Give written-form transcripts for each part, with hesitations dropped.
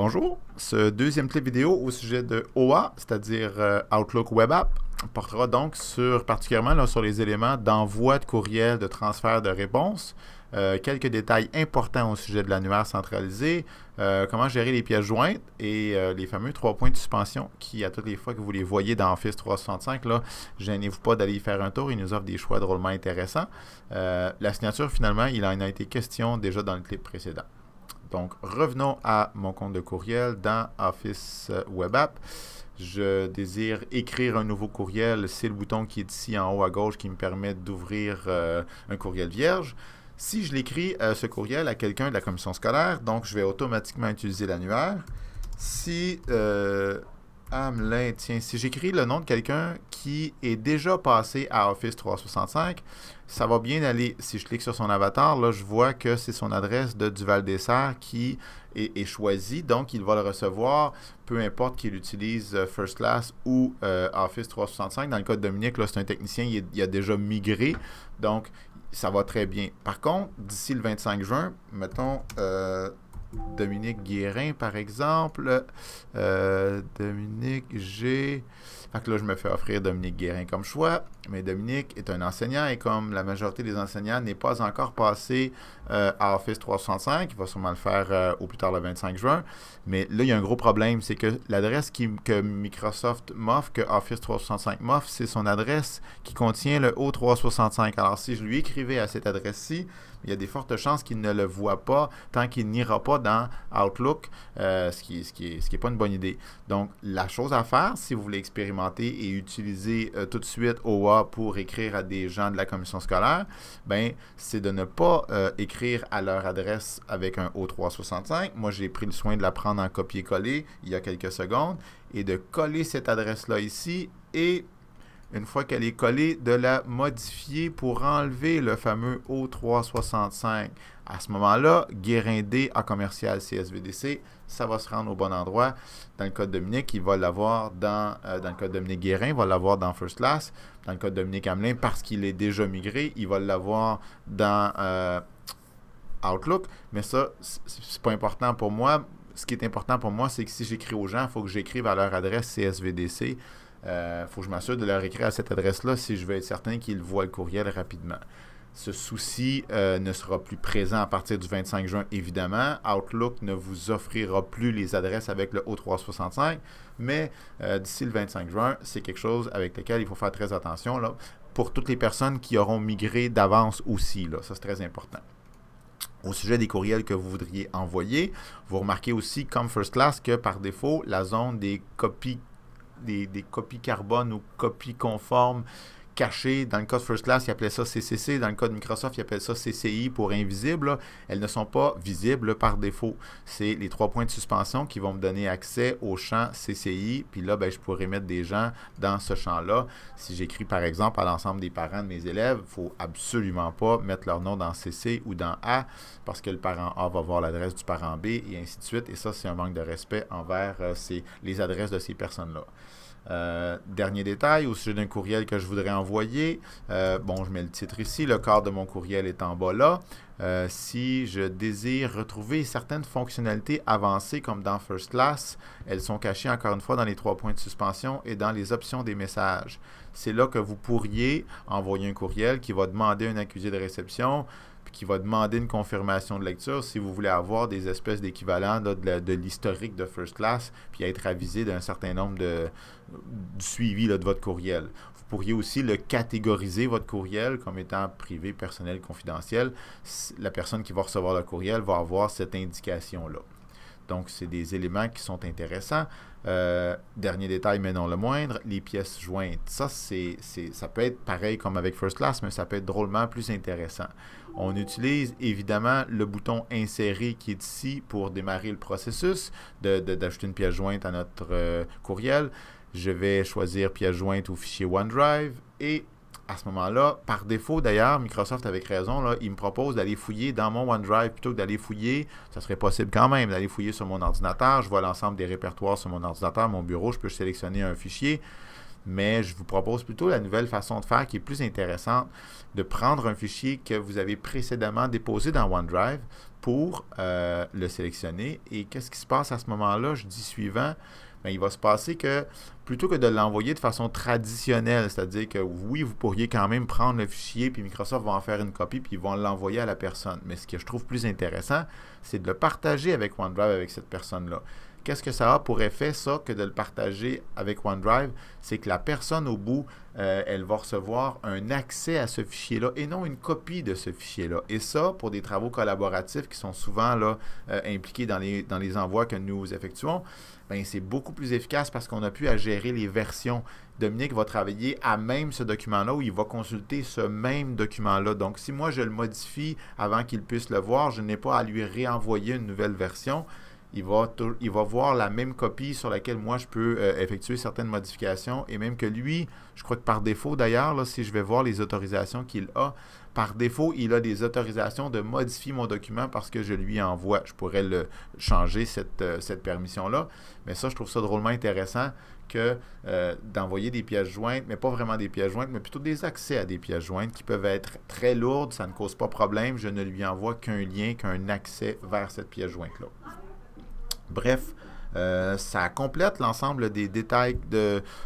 Bonjour, ce deuxième clip vidéo au sujet de OA, c'est-à-dire Outlook Web App, portera donc particulièrement sur les éléments d'envoi de courriel, de transfert de réponse, quelques détails importants au sujet de l'annuaire centralisé, comment gérer les pièces jointes et les fameux 3 points de suspension qui, à toutes les fois que vous les voyez dans Office 365, là, gênez-vous pas d'aller y faire un tour, il nous offre des choix drôlement intéressants. La signature, finalement, il en a été question déjà dans le clip précédent. Donc, revenons à mon compte de courriel dans Office Web App. Je désire écrire un nouveau courriel. C'est le bouton qui est ici en haut à gauche qui me permet d'ouvrir un courriel vierge. Si je l'écris, ce courriel, à quelqu'un de la commission scolaire, donc je vais automatiquement utiliser l'annuaire. Si si j'écris le nom de quelqu'un qui est déjà passé à Office 365, ça va bien aller. Si je clique sur son avatar, là, je vois que c'est son adresse de Duval-des-Serres qui est choisie. Donc, il va le recevoir, peu importe qu'il utilise First Class ou Office 365. Dans le cas de Dominique, c'est un technicien, il a déjà migré. Donc, ça va très bien. Par contre, d'ici le 25 juin, mettons... Dominique Guérin, par exemple. Dominique G. Fait que là, je me fais offrir Dominique Guérin comme choix. Mais Dominique est un enseignant et comme la majorité des enseignants n'est pas encore passé à Office 365, il va sûrement le faire au plus tard le 25 juin. Mais là, il y a un gros problème, c'est que l'adresse que Microsoft m'offre, que Office 365 m'offre, c'est son adresse qui contient le O365. Alors, si je lui écrivais à cette adresse-ci, il y a des fortes chances qu'il ne le voit pas tant qu'il n'ira pas dans Outlook, ce qui est pas une bonne idée. Donc, la chose à faire, si vous voulez expérimenter et utiliser tout de suite OA pour écrire à des gens de la commission scolaire, ben, c'est de ne pas écrire à leur adresse avec un O365. Moi, j'ai pris le soin de la prendre en copier-coller il y a quelques secondes et de coller cette adresse-là ici et une fois qu'elle est collée, de la modifier pour enlever le fameux O365. À ce moment-là, Guérin D à commercial CSVDC, ça va se rendre au bon endroit. Dans le cas de Dominique, il va l'avoir dans le cas de Dominique Guérin, il va l'avoir dans First Class. Dans le cas de Dominique Hamelin, parce qu'il est déjà migré, il va l'avoir dans Outlook. Mais ça, c'est pas important pour moi. Ce qui est important pour moi, c'est que si j'écris aux gens, il faut que j'écrive à leur adresse CSVDC. Faut que je m'assure de leur écrire à cette adresse-là si je veux être certain qu'ils voient le courriel rapidement. Ce souci ne sera plus présent à partir du 25 juin, évidemment. Outlook ne vous offrira plus les adresses avec le O365, mais d'ici le 25 juin, c'est quelque chose avec lequel il faut faire très attention là, pour toutes les personnes qui auront migré d'avance aussi. Là. Ça, c'est très important. Au sujet des courriels que vous voudriez envoyer, vous remarquez aussi, comme First Class, que par défaut, la zone des copies des copies carbone ou copies conformes cachées. Dans le cas de First Class, ils appelaient ça CCC. Dans le cas de Microsoft, ils appellent ça CCI pour invisible. Là. Elles ne sont pas visibles par défaut. C'est les 3 points de suspension qui vont me donner accès au champ CCI. Puis là, ben, je pourrais mettre des gens dans ce champ-là. Si j'écris, par exemple, à l'ensemble des parents de mes élèves, il ne faut absolument pas mettre leur nom dans CC ou dans A parce que le parent A va voir l'adresse du parent B et ainsi de suite. Et ça, c'est un manque de respect envers les adresses de ces personnes-là. Dernier détail au sujet d'un courriel que je voudrais envoyer. Bon, je mets le titre ici. Le corps de mon courriel est en bas là. Si je désire retrouver certaines fonctionnalités avancées comme dans First Class, elles sont cachées encore une fois dans les 3 points de suspension et dans les options des messages. C'est là que vous pourriez envoyer un courriel qui va demander un accusé de réception puis qui va demander une confirmation de lecture si vous voulez avoir des espèces d'équivalents de l'historique de First Class puis être avisé d'un certain nombre du suivi là, de votre courriel. Vous pourriez aussi le catégoriser, votre courriel, comme étant privé, personnel, confidentiel. La personne qui va recevoir le courriel va avoir cette indication-là. Donc, c'est des éléments qui sont intéressants. Dernier détail, mais non le moindre, les pièces jointes. Ça peut être pareil comme avec First Class, mais ça peut être drôlement plus intéressant. On utilise évidemment le bouton insérer qui est ici pour démarrer le processus d'ajouter une pièce jointe à notre courriel. Je vais choisir pièce jointe au fichier OneDrive et à ce moment-là, par défaut d'ailleurs, Microsoft avec raison, là, il me propose d'aller fouiller dans mon OneDrive plutôt que d'aller fouiller, ça serait possible quand même, d'aller fouiller sur mon ordinateur. Je vois l'ensemble des répertoires sur mon ordinateur, mon bureau, je peux sélectionner un fichier. mais je vous propose plutôt la nouvelle façon de faire qui est plus intéressante, de prendre un fichier que vous avez précédemment déposé dans OneDrive pour le sélectionner. Et qu'est-ce qui se passe à ce moment-là? Je dis suivant. Bien, il va se passer que plutôt que de l'envoyer de façon traditionnelle, c'est-à-dire que oui, vous pourriez quand même prendre le fichier, puis Microsoft va en faire une copie, puis ils vont l'envoyer à la personne. Mais ce que je trouve plus intéressant, c'est de le partager avec OneDrive avec cette personne-là. Qu'est-ce que ça a pour effet, ça, que de le partager avec OneDrive? C'est que la personne au bout, elle va recevoir un accès à ce fichier-là et non une copie de ce fichier-là. Et ça, pour des travaux collaboratifs qui sont souvent là, impliqués dans les envois que nous effectuons, ben, c'est beaucoup plus efficace parce qu'on a pu à gérer les versions. Dominique va travailler à même ce document-là où il va consulter ce même document-là. Donc, si moi, je le modifie avant qu'il puisse le voir, je n'ai pas à lui réenvoyer une nouvelle version. Il va voir la même copie sur laquelle moi je peux effectuer certaines modifications et même que lui, je crois que par défaut d'ailleurs, si je vais voir les autorisations qu'il a, par défaut, il a des autorisations de modifier mon document parce que je lui envoie. Je pourrais le changer cette permission-là, mais ça, je trouve ça drôlement intéressant que d'envoyer des pièces jointes, mais pas vraiment des pièces jointes, mais plutôt des accès à des pièces jointes qui peuvent être très lourdes, ça ne cause pas problème, je ne lui envoie qu'un lien, qu'un accès vers cette pièce jointe-là. Bref, ça complète l'ensemble des détails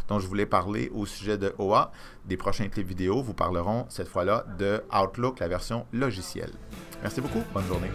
dont je voulais parler au sujet de OA. Des prochains clips vidéo vous parleront cette fois-là de Outlook, la version logicielle. Merci beaucoup, bonne journée.